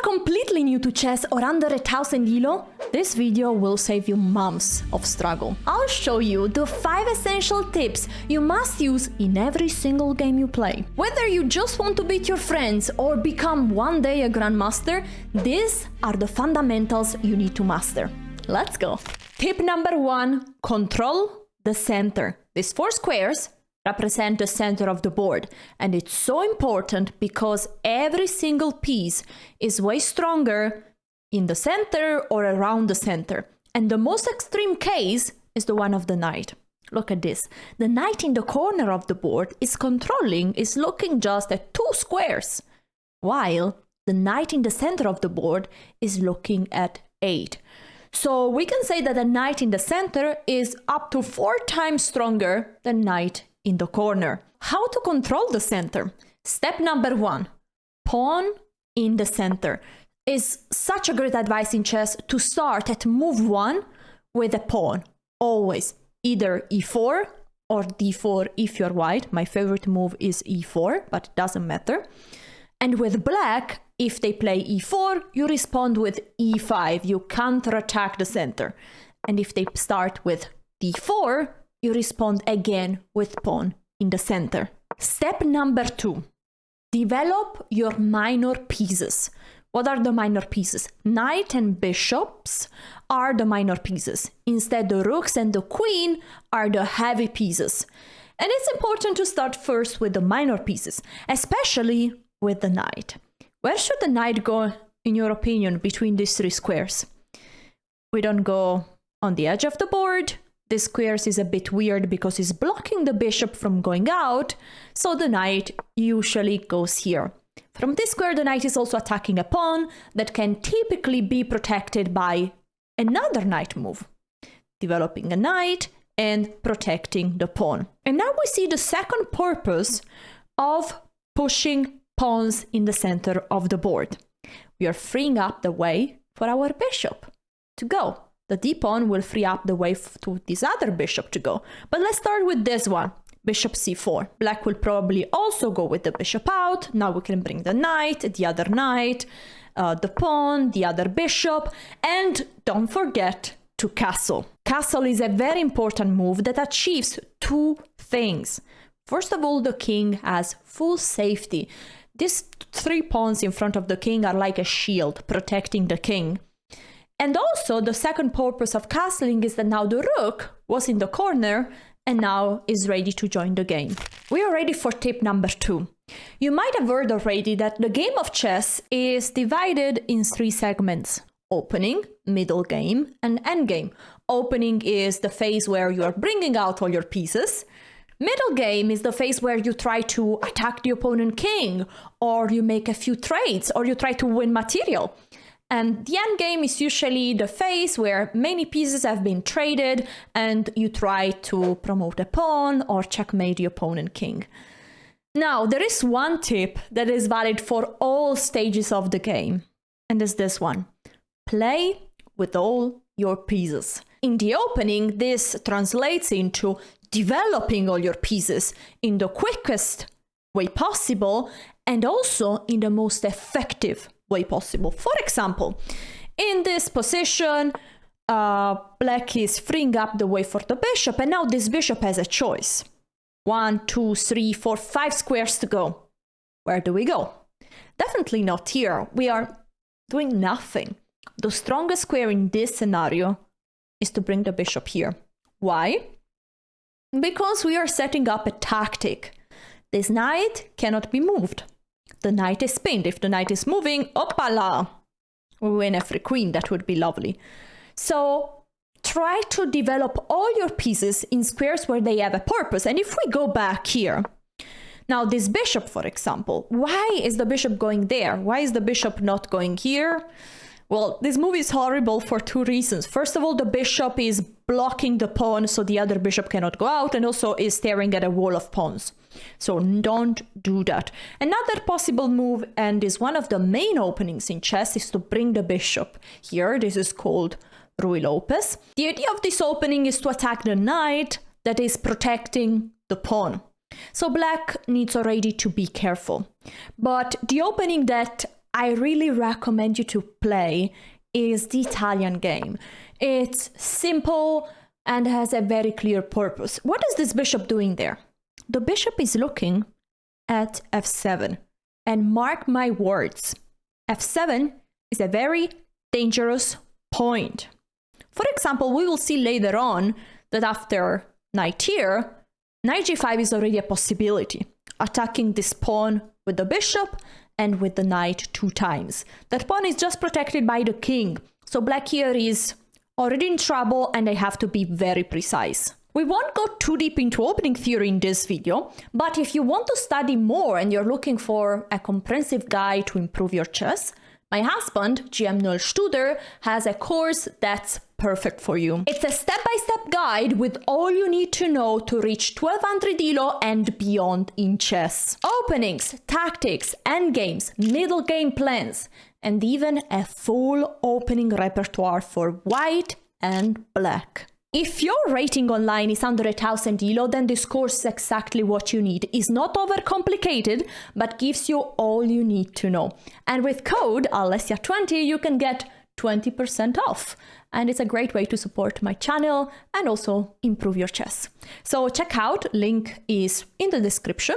completely new to chess or under 1000 elo, this video will save you months of struggle. I'll show you the 5 essential tips you must use in every single game you play. Whether you just want to beat your friends or become one day a grandmaster, these are the fundamentals you need to master. Let's go. Tip number 1, control the center. These 4 squares represent the center of the board, and it's so important because every single piece is way stronger in the center or around the center. And the most extreme case is the one of the knight. Look at this. The knight in the corner of the board is looking just at 2 squares, while the knight in the center of the board is looking at 8. So we can say that a knight in the center is up to 4 times stronger than knight in the corner. How to control the center? Step number 1, pawn in the center. Is such a great advice in chess to start at move 1 with a pawn. Always either e4 or d4 if you're white. My favorite move is e4, but it doesn't matter. And with black, if they play e4, you respond with e5. You counterattack the center. And if they start with d4, you respond again with pawn in the center. Step number 2, develop your minor pieces. What are the minor pieces? Knight and bishops are the minor pieces. Instead, the rooks and the queen are the heavy pieces. And it's important to start first with the minor pieces, especially with the knight. Where should the knight go, in your opinion, between these 3 squares? We don't go on the edge of the board. This squares is a bit weird because it's blocking the bishop from going out, so the knight usually goes here. From this square, the knight is also attacking a pawn that can typically be protected by another knight move, developing a knight and protecting the pawn. And now we see the second purpose of pushing pawns in the center of the board. We are freeing up the way for our bishop to go. The d-pawn will free up the way to this other bishop to go. But let's start with this one, bishop c4. Black will probably also go with the bishop out. Now we can bring the knight, the other knight, the pawn, the other bishop, and don't forget to castle. Castle is a very important move that achieves 2 things. First of all, the king has full safety. These 3 pawns in front of the king are like a shield protecting the king. And also, the second purpose of castling is that now the rook was in the corner and now is ready to join the game. We are ready for tip number 2. You might have heard already that the game of chess is divided in 3 segments: opening, middle game, and endgame. Opening is the phase where you are bringing out all your pieces. Middle game is the phase where you try to attack the opponent king, or you make a few trades, or you try to win material. And the end game is usually the phase where many pieces have been traded and you try to promote a pawn or checkmate the opponent king. Now, there is one tip that is valid for all stages of the game, and it's this one: play with all your pieces. In the opening, this translates into developing all your pieces in the quickest way possible and also in the most effective way possible. For example, in this position, black is freeing up the way for the bishop, and now this bishop has a choice. 1, 2, 3, 4, 5 squares to go. Where do we go? Definitely not here. We are doing nothing. The strongest square in this scenario is to bring the bishop here. Why? Because we are setting up a tactic. This knight cannot be moved. The knight is pinned. If the knight is moving, opala, we win every queen. That would be lovely. So try to develop all your pieces in squares where they have a purpose. And if we go back here, now this bishop, for example, why is the bishop going there? Why is the bishop not going here? Well, this move is horrible for 2 reasons. First of all, the bishop is blocking the pawn so the other bishop cannot go out, and also is staring at a wall of pawns. So don't do that. Another possible move, and is one of the main openings in chess, is to bring the bishop here. This is called Ruy Lopez. The idea of this opening is to attack the knight that is protecting the pawn. So black needs already to be careful. But the opening that I really recommend you to play is the Italian game. It's simple and has a very clear purpose. What is this bishop doing there? The bishop is looking at f7. And mark my words, f7 is a very dangerous point. For example, we will see later on that after knight here, knight g5 is already a possibility, attacking this pawn with the bishop and with the knight 2 times. That pawn is just protected by the king, so black here is already in trouble and I have to be very precise. We won't go too deep into opening theory in this video, but if you want to study more and you're looking for a comprehensive guide to improve your chess, my husband, GM Noël Studer, has a course that's perfect for you. It's a step-by-step guide with all you need to know to reach 1200 ELO and beyond in chess. Openings, tactics, endgames, middle game plans, and even a full opening repertoire for white and black. If your rating online is under 1000 ELO, then this course is exactly what you need. It's not overcomplicated, but gives you all you need to know. And with code Alessia20, you can get 20% off. And it's a great way to support my channel and also improve your chess. So check out, link is in the description.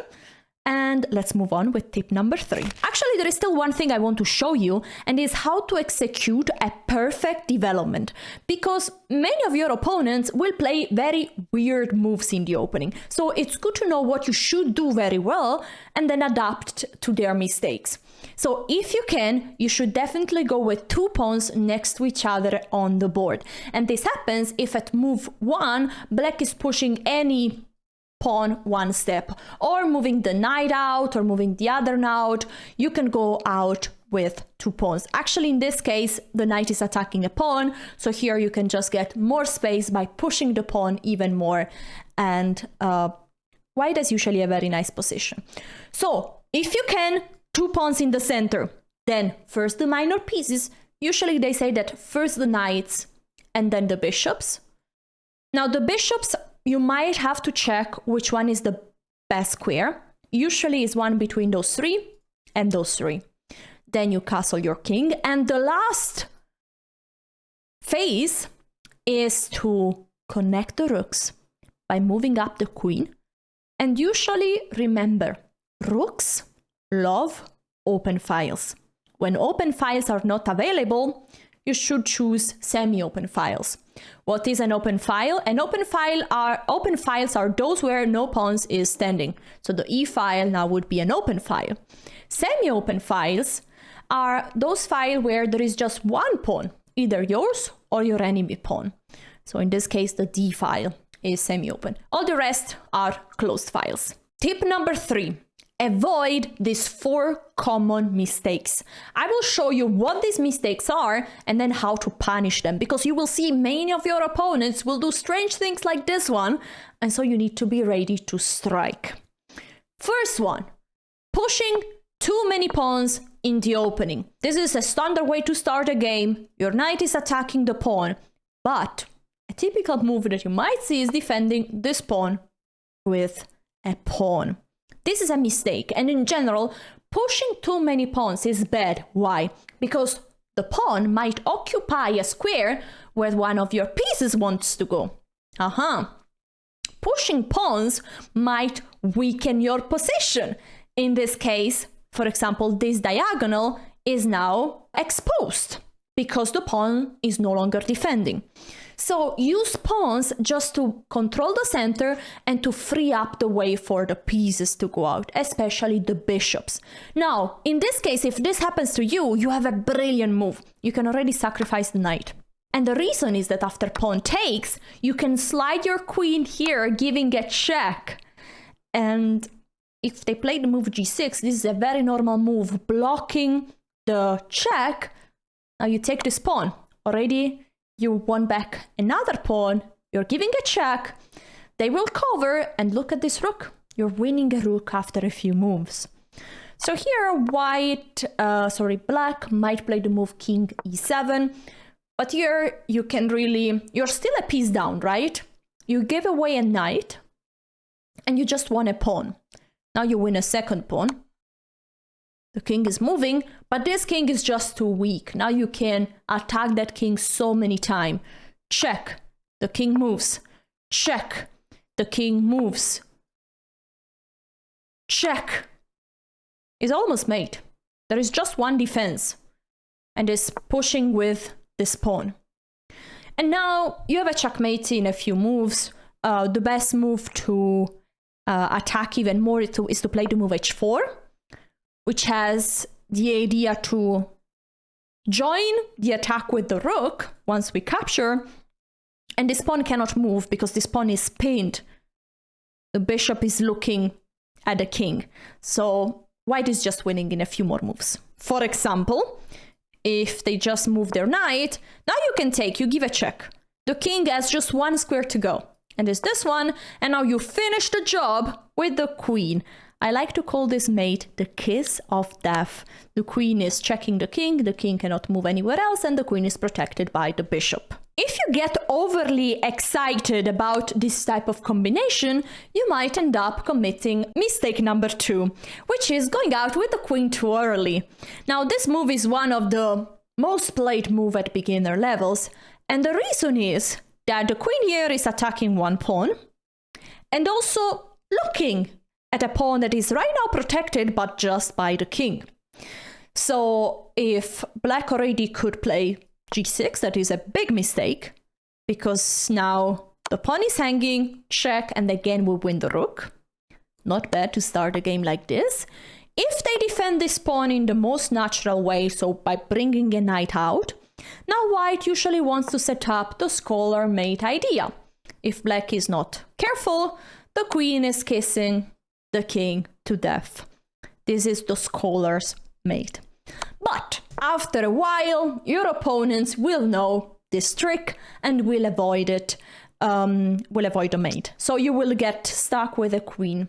And let's move on with tip number 3. Actually, there is still one thing I want to show you, and is how to execute a perfect development. Because many of your opponents will play very weird moves in the opening. So it's good to know what you should do very well and then adapt to their mistakes. So if you can, you should definitely go with 2 pawns next to each other on the board. And this happens if at move 1, black is pushing any pawn 1 step, or moving the knight out or moving the other out. You can go out with 2 pawns. Actually, in this case, the knight is attacking a pawn, so here you can just get more space by pushing the pawn even more, and white is usually a very nice position. So if you can, 2 pawns in the center, then first the minor pieces. Usually they say that first the knights and then the bishops. Now the bishops, you might have to check which one is the best square. Usually is one between those 3 and those 3. Then you castle your king. And the last phase is to connect the rooks by moving up the queen. And usually remember, rooks love open files. When open files are not available, you should choose semi-open files. What is an open file? Open files are those where no pawns is standing. So the E file now would be an open file. Semi-open files are those files where there is just 1 pawn, either yours or your enemy pawn. So in this case, the D file is semi-open. All the rest are closed files. Tip number 3. Avoid these 4 common mistakes. I will show you what these mistakes are and then how to punish them, because you will see many of your opponents will do strange things like this one, and so you need to be ready to strike. First one, pushing too many pawns in the opening. This is a standard way to start a game. Your knight is attacking the pawn, but a typical move that you might see is defending this pawn with a pawn. This is a mistake, and in general, pushing too many pawns is bad. Why? Because the pawn might occupy a square where one of your pieces wants to go. Pushing pawns might weaken your position. In this case, for example, this diagonal is now exposed because the pawn is no longer defending. So use pawns just to control the center and to free up the way for the pieces to go out, especially the bishops. Now, in this case, if this happens to you, you have a brilliant move. You can already sacrifice the knight. And the reason is that after pawn takes, you can slide your queen here, giving a check. And if they play the move g6, this is a very normal move, blocking the check. Now you take this pawn. Already you won back another pawn, you're giving a check, they will cover, and look at this rook. You're winning a rook after a few moves. So here black might play the move king e7, but here you can really, you're still a piece down, right? You give away a knight, and you just won a pawn. Now you win a second pawn. The king is moving, but this king is just too weak. Now you can attack that king so many times. Check. The king moves. Check. The king moves. Check. It's almost mate. There is just one defense, and is pushing with this pawn. And now you have a checkmate in a few moves. The best move to attack even more is to play the move h4, which has the idea to join the attack with the rook once we capture, and this pawn cannot move because this pawn is pinned. The bishop is looking at the king. So white is just winning in a few more moves. For example, if they just move their knight, now you can take, you give a check. The king has just one square to go, and it's this one, and now you finish the job with the queen. I like to call this mate the kiss of death. The queen is checking the king cannot move anywhere else, and the queen is protected by the bishop. If you get overly excited about this type of combination, you might end up committing mistake number 2, which is going out with the queen too early. Now, this move is one of the most played move at beginner levels, and the reason is that the queen here is attacking one pawn, and also looking at a pawn that is right now protected, but just by the king. So if black already could play g6, that is a big mistake, because now the pawn is hanging, check, and again we win the rook. Not bad to start a game like this. If they defend this pawn in the most natural way, so by bringing a knight out, now white usually wants to set up the scholar mate idea. If black is not careful, the queen is kissing the king to death. This is the scholar's mate. But after a while, your opponents will know this trick and will avoid it, will avoid the mate. So you will get stuck with a queen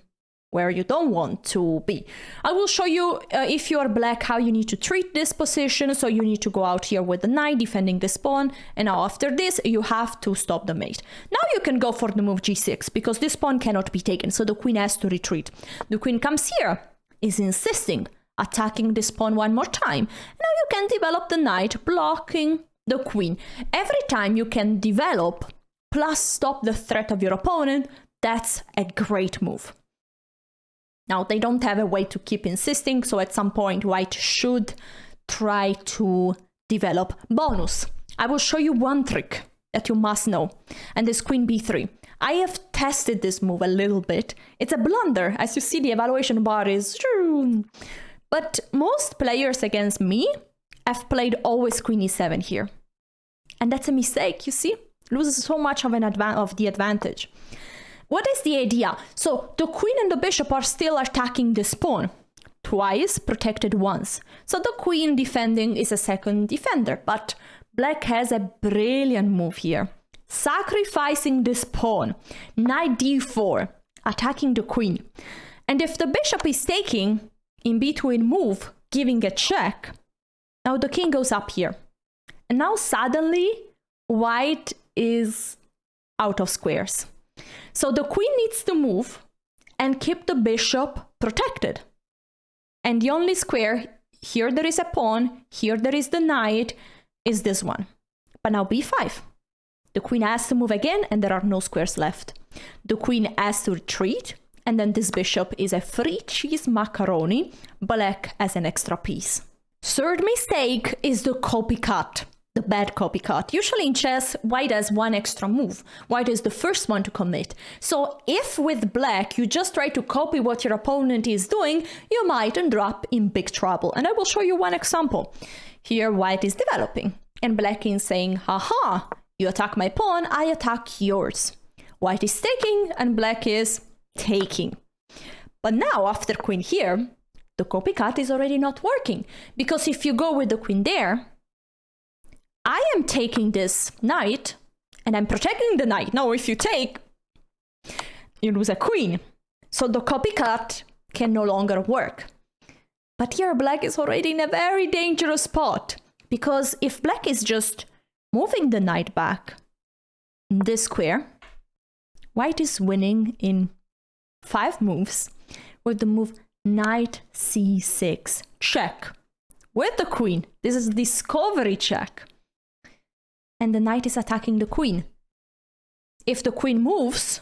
where you don't want to be. I will show you, if you are black, how you need to treat this position. So you need to go out here with the knight defending this pawn, and now after this you have to stop the mate. Now you can go for the move g6 because this pawn cannot be taken, so the queen has to retreat. The queen comes here, is insisting, attacking this pawn one more time. Now you can develop the knight blocking the queen. Every time you can develop plus stop the threat of your opponent, that's a great move. Now, they don't have a way to keep insisting, so at some point white should try to develop bonus. I will show you one trick that you must know, and this queen b3. I have tested this move a little bit. It's a blunder. As you see, the evaluation bar is... But most players against me have played always queen e7 here. And that's a mistake, you see? Loses so much of the advantage. What is the idea? So the queen and the bishop are still attacking this pawn. Twice, protected once. So the queen defending is a second defender, but black has a brilliant move here. Sacrificing this pawn, knight d4, attacking the queen. And if the bishop is taking, in between move, giving a check, now the king goes up here. And now suddenly, white is out of squares. So the queen needs to move and keep the bishop protected. And the only square, here there is a pawn, here there is the knight, is this one. But now b5. The queen has to move again and there are no squares left. The queen has to retreat, and then this bishop is a free cheese macaroni, black as an extra piece. Third mistake is the copycat. The bad copycat. Usually in chess, white has one extra move. White is the first one to commit. So if with black you just try to copy what your opponent is doing, you might end up in big trouble. And I will show you one example. Here white is developing and black is saying, haha, you attack my pawn, I attack yours. White is taking and black is taking. But now after queen here, the copycat is already not working, because if you go with the queen there, I am taking this knight and I'm protecting the knight. Now, if you take, you lose a queen. So the copycat can no longer work. But here black is already in a very dangerous spot, because if black is just moving the knight back in this square, white is winning in 5 moves with the move knight c6, check. With the queen, this is discovery check. And the knight is attacking the queen. If the queen moves,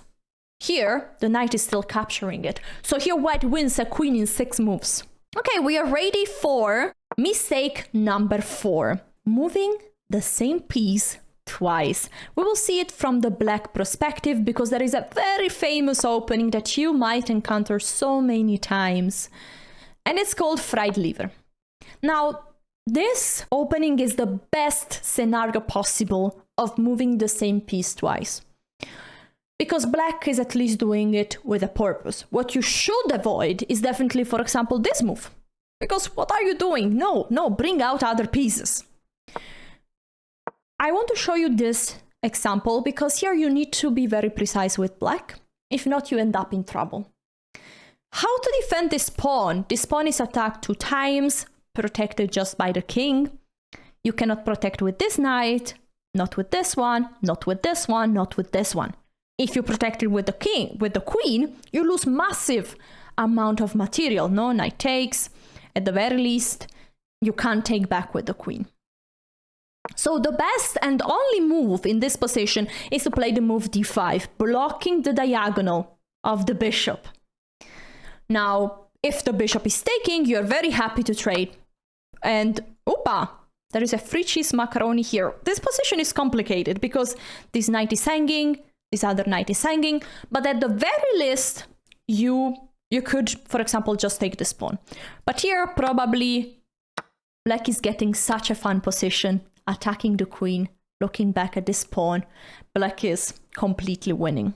here, the knight is still capturing it. So here white wins a queen in 6 moves. Okay, we are ready for mistake number 4. Moving the same piece twice. We will see it from the black perspective because there is a very famous opening that you might encounter so many times. And it's called fried liver. Now, this opening is the best scenario possible of moving the same piece twice. Because black is at least doing it with a purpose. What you should avoid is definitely, for example, this move. Because what are you doing? No, bring out other pieces. I want to show you this example because here you need to be very precise with black. If not, you end up in trouble. How to defend this pawn? This pawn is attacked 2 times, protected just by the king. You cannot protect with this knight, not with this one, not with this one, not with this one. If you protect it with the king, with the queen, you lose massive amount of material. No, knight takes. At the very least, you can't take back with the queen. So the best and only move in this position is to play the move d5, blocking the diagonal of the bishop. Now, if the bishop is taking, you're very happy to trade. And, oopa, there is a free cheese macaroni here. This position is complicated because this knight is hanging, this other knight is hanging, but at the very least, you could, for example, just take this pawn. But here, probably, black is getting such a fun position, attacking the queen, looking back at this pawn. Black is completely winning.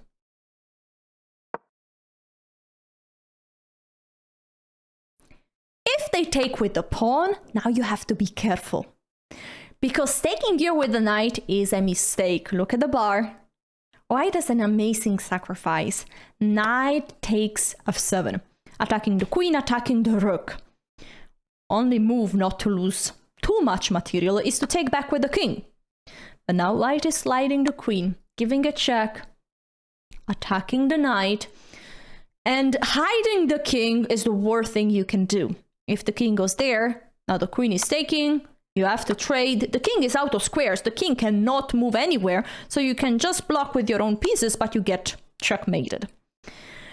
If they take with the pawn, now you have to be careful. Because taking here with the knight is a mistake. Look at the bar. White has an amazing sacrifice. Knight takes f7, attacking the queen, attacking the rook. Only move not to lose too much material is to take back with the king. But now white is sliding the queen, giving a check, attacking the knight, and hiding the king is the worst thing you can do. If the king goes there, now the queen is taking, you have to trade. The king is out of squares. The king cannot move anywhere. So you can just block with your own pieces, but you get checkmated.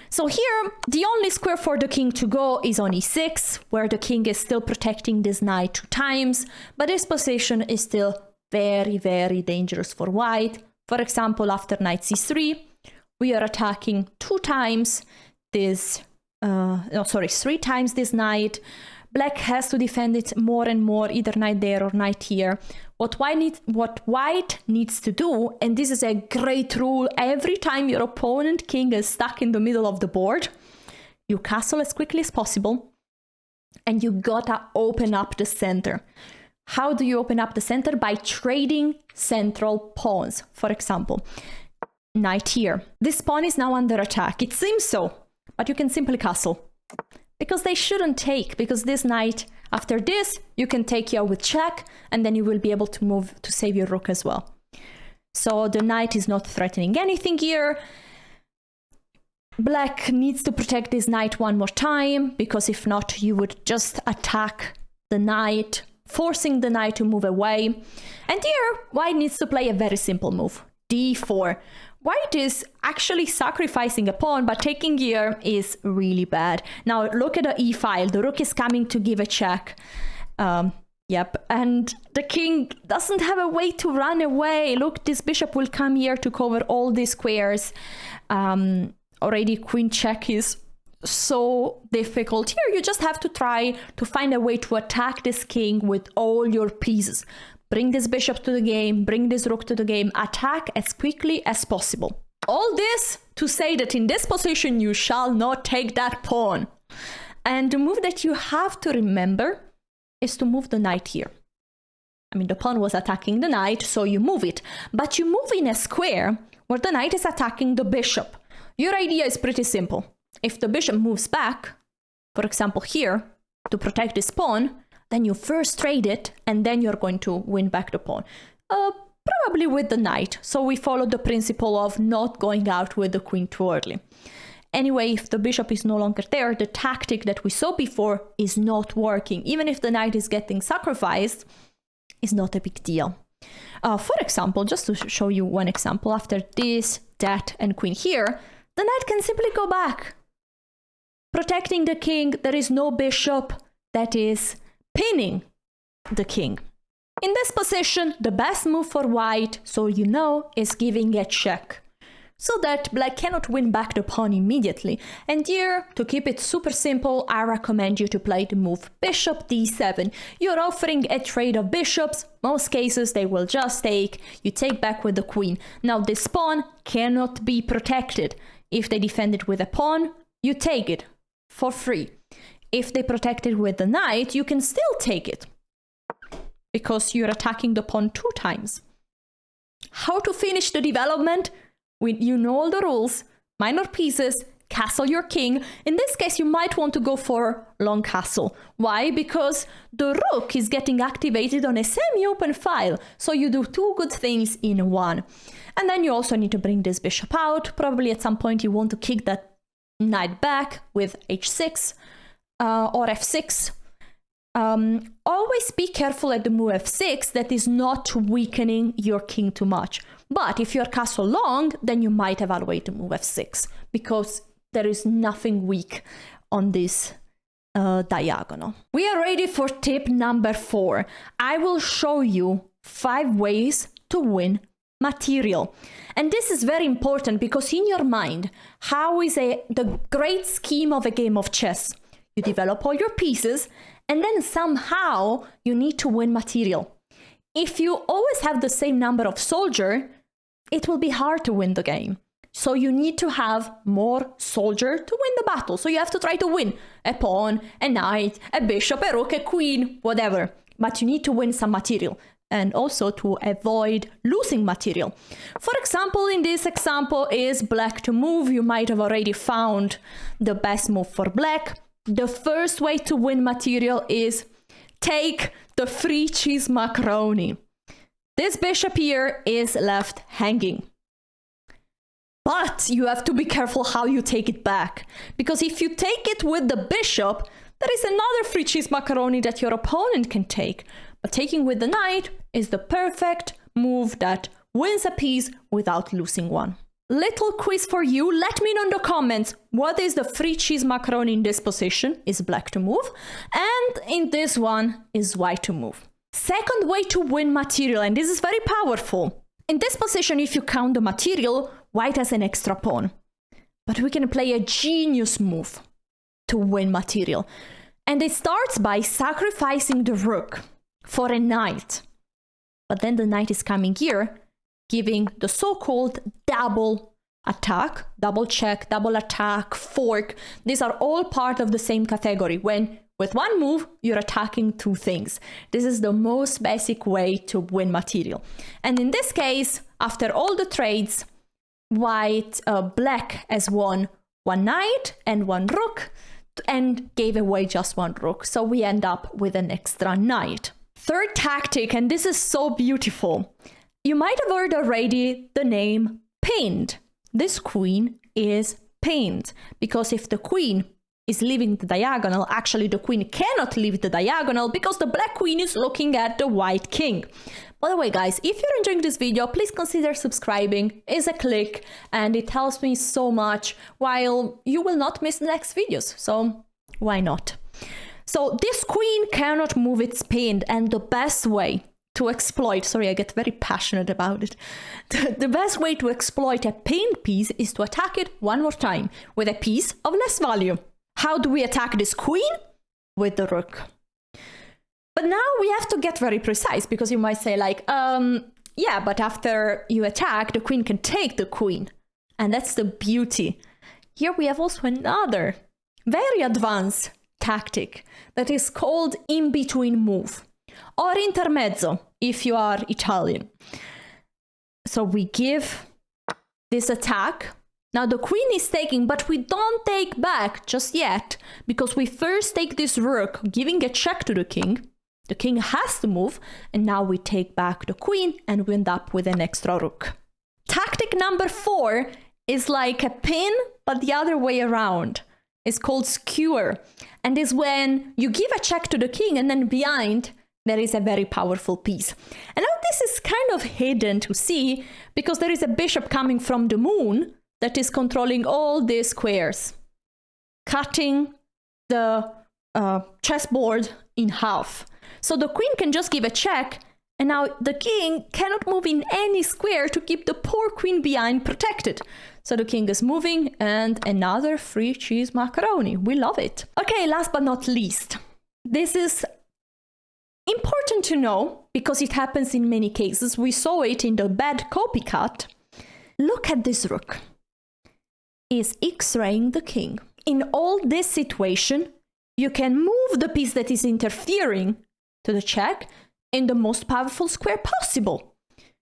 So here, the only square for the king to go is on e6, where the king is still protecting this knight 2 times. But this position is still very, very dangerous for white. For example, after knight c3, we are attacking 2 times this, 3 times this knight. Black has to defend it more and more, either knight there or knight here. What white needs to do, and this is a great rule, every time your opponent king is stuck in the middle of the board, you castle as quickly as possible, and you gotta open up the center. How do you open up the center? By trading central pawns. For example, knight here. This pawn is now under attack. It seems so, but you can simply castle. Because they shouldn't take, because this knight, after this, you can take here with check, and then you will be able to move to save your rook as well. So the knight is not threatening anything here. Black needs to protect this knight one more time, because if not, you would just attack the knight, forcing the knight to move away. And here, white needs to play a very simple move, d4. White is actually sacrificing a pawn, but taking here is really bad. Now look at the e-file. The rook is coming to give a check. Yep, and the king doesn't have a way to run away. Look, this bishop will come here to cover all these squares. Already queen check is so difficult. Here you just have to try to find a way to attack this king with all your pieces. Bring this bishop to the game, bring this rook to the game, attack as quickly as possible. All this to say that in this position you shall not take that pawn. And the move that you have to remember is to move the knight here. I mean, the pawn was attacking the knight, so you move it. But you move in a square where the knight is attacking the bishop. Your idea is pretty simple. If the bishop moves back, for example here, to protect this pawn, then you first trade it, and then you're going to win back the pawn. Probably with the knight. So we follow the principle of not going out with the queen too early. Anyway, if the bishop is no longer there, the tactic that we saw before is not working. Even if the knight is getting sacrificed, it's not a big deal. For example, just to show you one example, after this, that, and queen here, the knight can simply go back. Protecting the king, there is no bishop that is pinning the king. In this position, the best move for white, so you know, is giving a check, so that black cannot win back the pawn immediately. And here, to keep it super simple, I recommend you to play the move bishop d7. You're offering a trade of bishops. Most cases they will just take. You take back with the queen. Now this pawn cannot be protected. If they defend it with a pawn, you take it for free. If they protect it with the knight, you can still take it, because you're attacking the pawn 2 times. How to finish the development? You know all the rules. Minor pieces, castle your king. In this case, you might want to go for long castle. Why? Because the rook is getting activated on a semi-open file. So you do 2 good things in one. And then you also need to bring this bishop out. Probably at some point you want to kick that knight back with h6 or f6. Always be careful at the move f6 that is not weakening your king too much. But if you're castle long, then you might evaluate the move f6, because there is nothing weak on this diagonal. We are ready for tip number 4. I will show you 5 ways to win material. And this is very important, because in your mind, how is the great scheme of a game of chess? You develop all your pieces, and then somehow you need to win material. If you always have the same number of soldiers, it will be hard to win the game. So you need to have more soldier to win the battle. So you have to try to win a pawn, a knight, a bishop, a rook, a queen, whatever. But you need to win some material, and also to avoid losing material. For example, in this example is black to move. You might have already found the best move for black. The first way to win material is take the free cheese macaroni. This bishop here is left hanging. But you have to be careful how you take it back, because if you take it with the bishop, there is another free cheese macaroni that your opponent can take. But taking with the knight is the perfect move that wins a piece without losing one. Little quiz for you. Let me know in the comments, what is the free cheese macaroni in this position? Is black to move, and in this one is white to move. Second way to win material, and this is very powerful. In this position, if you count the material, white has an extra pawn. But we can play a genius move to win material. And it starts by sacrificing the rook for a knight. But then the knight is coming here, giving the so-called double attack, double check, double attack, fork. These are all part of the same category. When with one move, you're attacking 2 things. This is the most basic way to win material. And in this case, after all the trades, black has won 1 knight and 1 rook, and gave away just 1 rook. So we end up with an extra knight. Third tactic, and this is so beautiful. You might have heard already the name pinned. This queen is pinned, because if the queen is leaving the diagonal, actually the queen cannot leave the diagonal because the black queen is looking at the white king. By the way, guys, if you're enjoying this video, please consider subscribing. It's a click and it helps me so much, while you will not miss the next videos. So why not? So this queen cannot move, it's pinned, and the best way to exploit, sorry, I get very passionate about it. The best way to exploit a pinned piece is to attack it one more time with a piece of less value. How do we attack this queen? With the rook. But now we have to get very precise, because you might say like, yeah, but after you attack, the queen can take the queen. And that's the beauty. Here we have also another very advanced tactic that is called in-between move, or intermezzo if you are Italian. So we give this attack. Now the queen is taking, but we don't take back just yet, because we first take this rook, giving a check to the king. The king has to move, and now we take back the queen and we end up with an extra rook. Tactic number 4 is like a pin, but the other way around. It's called skewer, and is when you give a check to the king and then behind there is a very powerful piece. And now this is kind of hidden to see because there is a bishop coming from the moon that is controlling all these squares, cutting the chessboard in half. So the queen can just give a check, and now the king cannot move in any square to keep the poor queen behind protected. So the king is moving, and another free cheese macaroni. We love it. Okay, last but not least, this is important to know because it happens in many cases. We saw it in the bad copycat. Look at this rook. Is X-raying the king. In all this situation, you can move the piece that is interfering to the check in the most powerful square possible.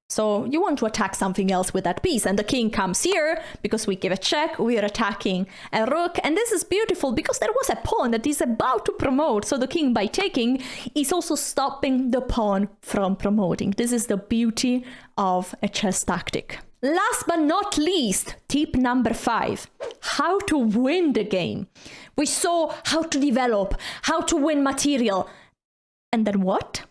So you want to attack something else with that piece, and the king comes here because we give a check, we are attacking a rook, and this is beautiful because there was a pawn that is about to promote, so the king by taking is also stopping the pawn from promoting. This is the beauty of a chess tactic. Last but not least, tip number 5, how to win the game. We saw how to develop, how to win material, and then what?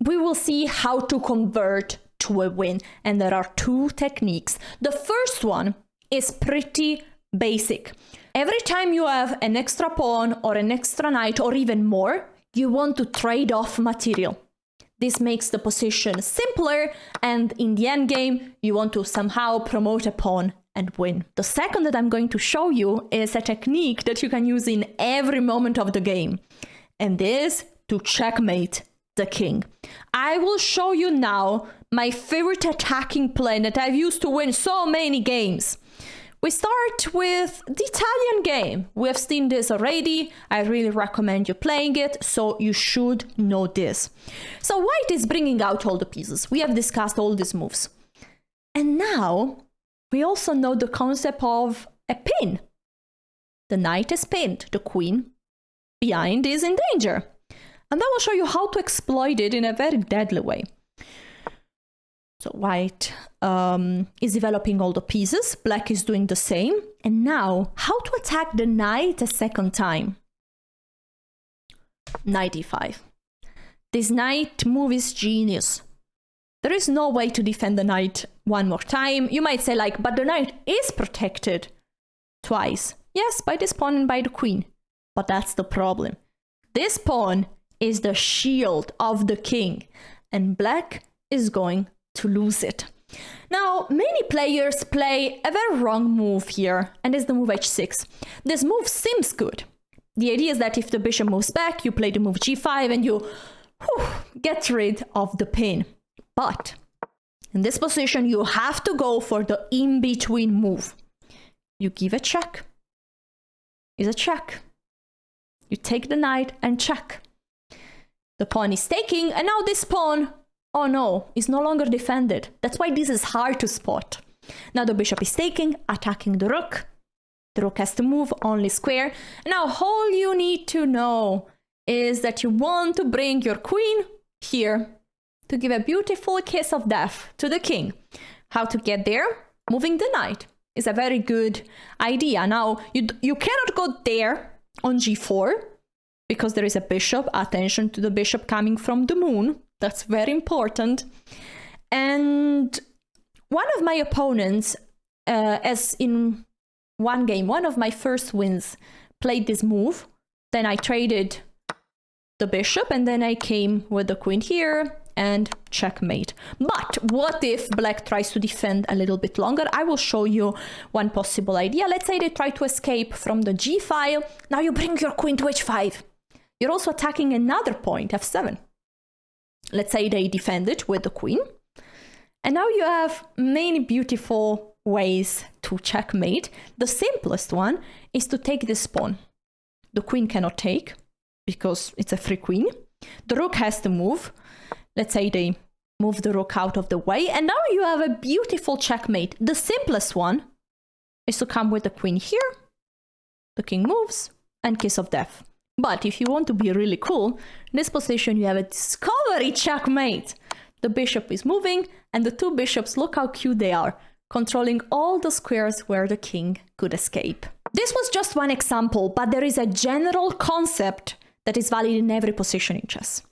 We will see how to convert to a win, and there are 2 techniques. The first one is pretty basic. Every time you have an extra pawn or an extra knight or even more, you want to trade off material. This makes the position simpler, and in the end game, you want to somehow promote a pawn and win. The second that I'm going to show you is a technique that you can use in every moment of the game, and this to checkmate the king. I will show you now my favorite attacking plan that I've used to win so many games. We start with the Italian game. We have seen this already. I really recommend you playing it, so you should know this. So white is bringing out all the pieces. We have discussed all these moves. And now we also know the concept of a pin. The knight is pinned. The queen behind is in danger. And I will show you how to exploit it in a very deadly way. So white is developing all the pieces, black is doing the same. And now, how to attack the knight a second time? Knight e5. This knight move is genius. There is no way to defend the knight one more time. You might say like, but the knight is protected twice. Yes, by this pawn and by the queen. But that's the problem. This pawn is the shield of the king, and black is going to lose it. Now, many players play a very wrong move here, and it's the move h6. This move seems good. The idea is that if the bishop moves back, you play the move g5 and you get rid of the pin. But in this position, you have to go for the in-between move. You give a check. Is a check. You take the knight and check. The pawn is taking, and now this pawn, oh no, is no longer defended. That's why this is hard to spot. Now the bishop is taking, attacking the rook. The rook has to move only square. Now all you need to know is that you want to bring your queen here to give a beautiful kiss of death to the king. How to get there? Moving the knight is a very good idea. Now you cannot go there on g4 because there is a bishop. Attention to the bishop coming from the moon. That's very important. And one of my opponents, as in one game, one of my first wins, played this move. Then I traded the bishop, and then I came with the queen here and checkmate. But what if black tries to defend a little bit longer? I will show you one possible idea. Let's say they try to escape from the g file. Now you bring your queen to h5. You're also attacking another point, f7. Let's say they defend it with the queen. And now you have many beautiful ways to checkmate. The simplest one is to take this pawn. The queen cannot take because it's a free queen. The rook has to move. Let's say they move the rook out of the way. And now you have a beautiful checkmate. The simplest one is to come with the queen here. The king moves and kiss of death. But if you want to be really cool, in this position you have a discovery checkmate. The bishop is moving, and the two bishops, look how cute they are. controlling all the squares where the king could escape. This was just one example, but there is a general concept that is valid in every position in chess.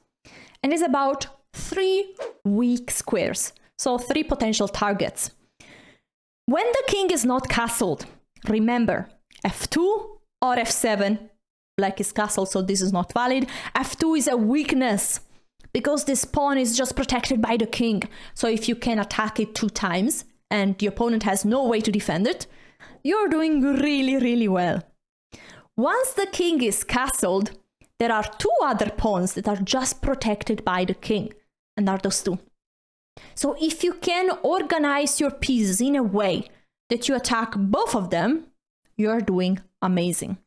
And it's about 3 weak squares, so 3 potential targets. When the king is not castled, remember, f2 or f7, black is castled, so this is not valid. f2 is a weakness, because this pawn is just protected by the king. So if you can attack it 2 times, and the opponent has no way to defend it, you're doing really, really well. Once the king is castled, there are 2 other pawns that are just protected by the king, and are those 2. So if you can organize your pieces in a way that you attack both of them, you're doing amazing.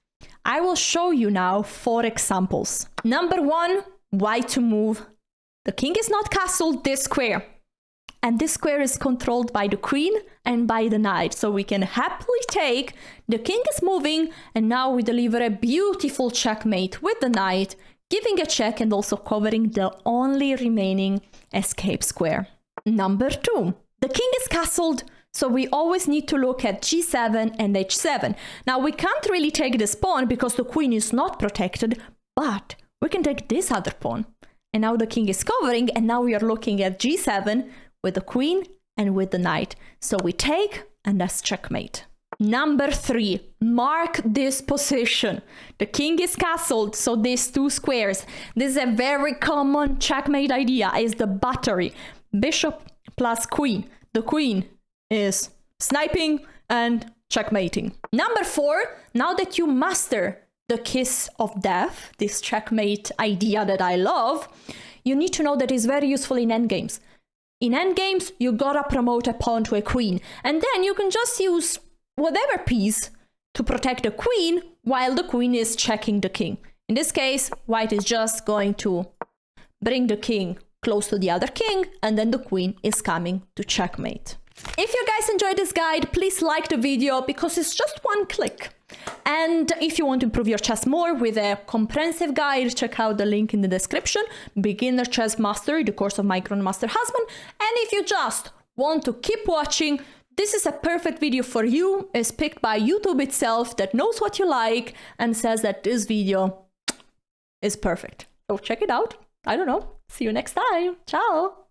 I will show you now 4 examples. Number 1, why to move. The king is not castled this square. And this square is controlled by the queen and by the knight. So we can happily take, the king is moving, and now we deliver a beautiful checkmate with the knight, giving a check and also covering the only remaining escape square. Number 2, the king is castled, so we always need to look at g7 and h7. Now we can't really take this pawn because the queen is not protected, but we can take this other pawn. And now the king is covering, and now we are looking at g7 with the queen and with the knight. So we take, and that's checkmate. Number 3, mark this position. The king is castled, so these 2 squares. This is a very common checkmate idea, is the battery. Bishop plus queen. The queen is sniping and checkmating. Number 4, now that you master the kiss of death, this checkmate idea that I love, you need to know that it's very useful in endgames. In endgames, you gotta promote a pawn to a queen, and then you can just use whatever piece to protect the queen while the queen is checking the king. In this case, white is just going to bring the king close to the other king, and then the queen is coming to checkmate. If you guys enjoyed this guide, please like the video because it's just 1 click. And if you want to improve your chess more with a comprehensive guide, check out the link in the description, Beginner Chess Mastery, the course of my Grandmaster husband. And if you just want to keep watching, this is a perfect video for you. It's picked by YouTube itself that knows what you like and says that this video is perfect. So check it out. I don't know. See you next time. Ciao.